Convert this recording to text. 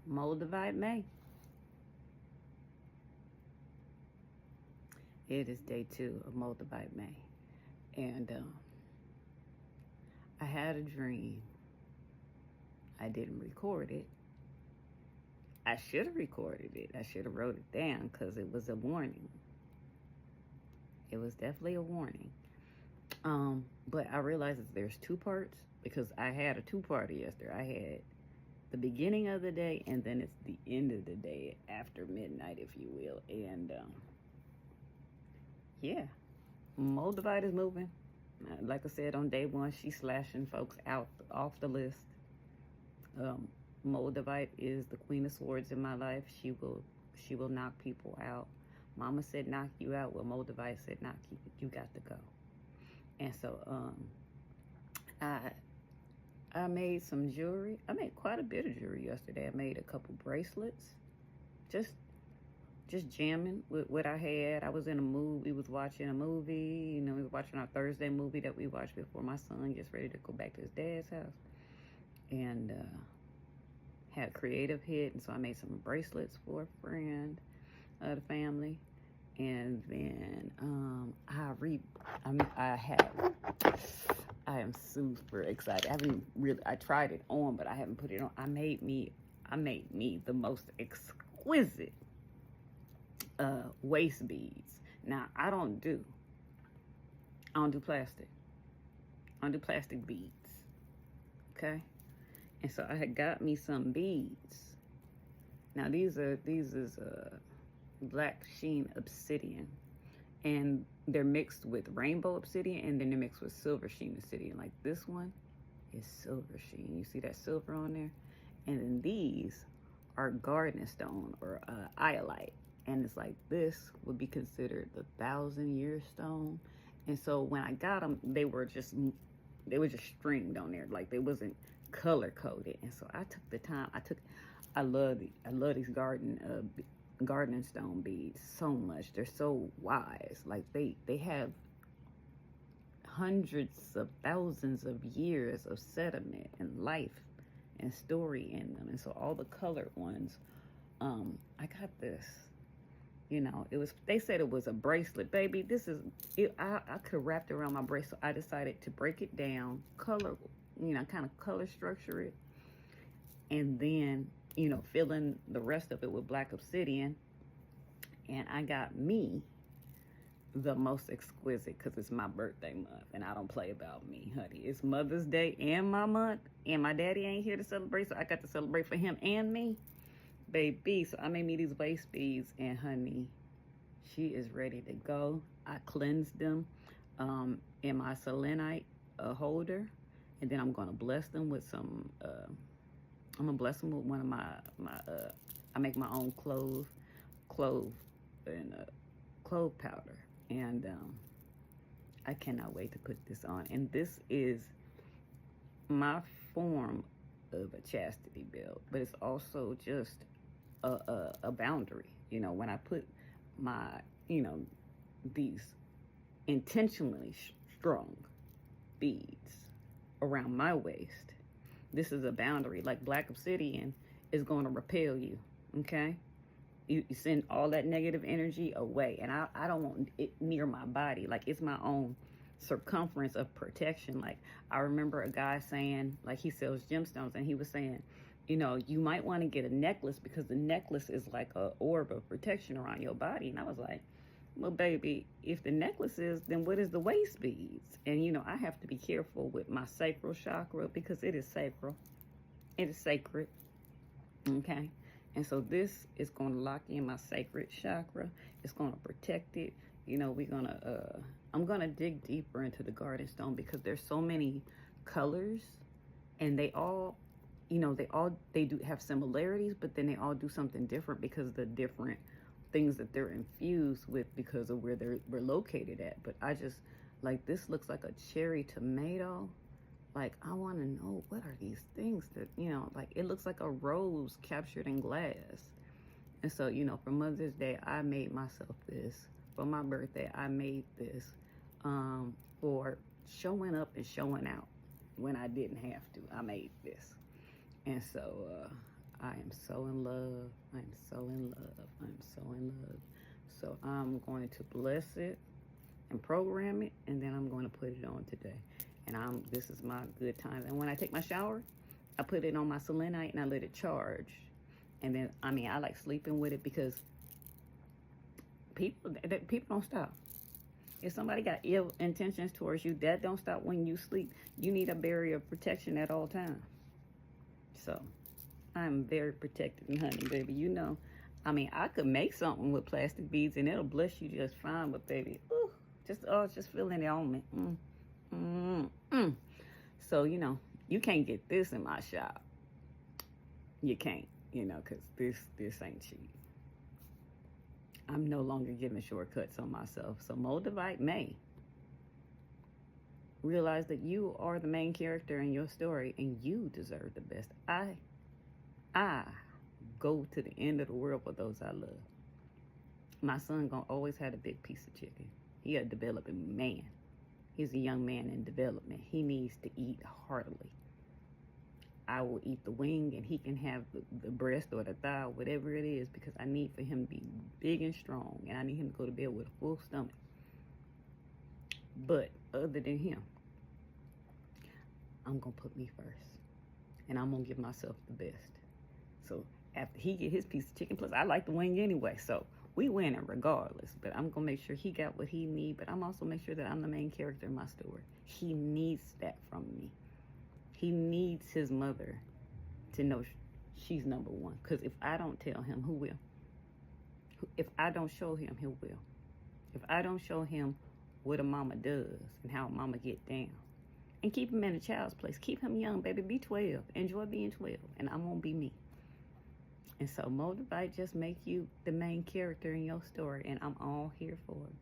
Moldavite May. It is day 2 of Moldavite May. And I had a dream. I didn't record it. I should have recorded it. I should have wrote it down because it was a warning. It was definitely a warning. But I realized that there's 2 parts because I had a 2-parter yesterday. I had the beginning of the day and then it's the end of the day after midnight, if you will. And yeah, Moldavite is moving. Like I said, on day 1, she's slashing folks out off the list. Moldavite is the queen of swords in my life. She will knock people out. Mama said knock you out. Well, Moldavite said knock you got to go. And so I made some jewelry. I made quite a bit of jewelry yesterday. I made a couple bracelets. Just jamming with what I had. I was in a mood. We was watching a movie. We were watching our Thursday movie that we watched before my son gets ready to go back to his dad's house. And had a creative hit. And so I made some bracelets for a friend of the family. And then I am super excited. I tried it on, but I haven't put it on. I made me the most exquisite waist beads. Now I don't do plastic. I don't do plastic beads. Okay? And so I had got me some beads. Now these is black sheen obsidian, and they're mixed with rainbow obsidian, and then they're mixed with silver sheen obsidian. Like this one is silver sheen. You see that silver on there? And then these are garden stone or iolite. And it's like this would be considered the 1,000-year stone. And so when I got them, they were just stringed on there, like they wasn't color coded. And so I took the time. I love these garden stone beads so much. They're so wise. Like they have hundreds of thousands of years of sediment and life and story in them. And so all the colored ones, I got this. They said it was a bracelet, baby. This is it. I could wrap it around my bracelet. I decided to break it down, color, kind of color structure it, and then fill in the rest of it with black obsidian. And I got me the most exquisite, because it's my birthday month and I don't play about me, honey. It's Mother's Day and my month, and my daddy ain't here to celebrate, so I got to celebrate for him and me, baby. So I made me these waist beads, and honey, she is ready to go. I cleansed them in my selenite holder, and then I'm gonna bless them with some I'm gonna bless them with one of my I make my own clove powder, and I cannot wait to put this on. And this is my form of a chastity belt, but it's also just a boundary. When I put my these intentionally strong beads around my waist, this is a boundary. Like black obsidian is going to repel you, okay? You send all that negative energy away, and I don't want it near my body. Like it's my own circumference of protection. Like I remember a guy saying, like he sells gemstones, and he was saying, you might want to get a necklace because the necklace is like a orb of protection around your body. And I was like, well, baby, if the necklace is, then what is the waist beads? And I have to be careful with my sacral chakra because it is sacral. It is sacred. Okay? And so this is going to lock in my sacred chakra. It's going to protect it. I'm going to dig deeper into the garden stone because there's so many colors, and they all, they do have similarities, but then they all do something different because of the different things that they're infused with because of where we're located at. But I just, like, this looks like a cherry tomato. Like, I want to know, what are these things that, like, it looks like a rose captured in glass. And so, for Mother's Day, I made myself this. For my birthday, I made this for showing up and showing out when I didn't have to. I made this. And so I am so in love. I am so in love. I am so in love. So I'm going to bless it and program it, and then I'm going to put it on today. And this is my good time. And when I take my shower, I put it on my selenite and I let it charge. And then, I mean, I like sleeping with it because people don't stop. If somebody got ill intentions towards you, that don't stop when you sleep. You need a barrier of protection at all times. So I'm very protected and honey, baby. You know, I mean, I could make something with plastic beads and it'll bless you just fine. But baby, ooh, just feeling the element. So, you know, you can't get this in my shop. You can't, you know, because this ain't cheap. I'm no longer giving shortcuts on myself. So Moldavite may realize that you are the main character in your story and you deserve the best. I go to the end of the world for those I love. My son gonna always have a big piece of chicken. He a developing man. He's a young man in development. He needs to eat heartily. I will eat the wing and he can have the breast or the thigh, whatever it is, because I need for him to be big and strong and I need him to go to bed with a full stomach. But other than him, I'm going to put me first and I'm going to give myself the best. So after he get his piece of chicken, plus I like the wing anyway, so we winning regardless. But I'm going to make sure he got what he need, but I'm also make sure that I'm the main character in my story. He needs that from me. He needs his mother to know she's number one. Because if I don't tell him, who will? If I don't show him, who will? If I don't show him what a mama does and how a mama get down. And keep him in a child's place. Keep him young, baby. Be 12. Enjoy being 12. And I'm going to be me. And so Moldavite just make you the main character in your story. And I'm all here for it.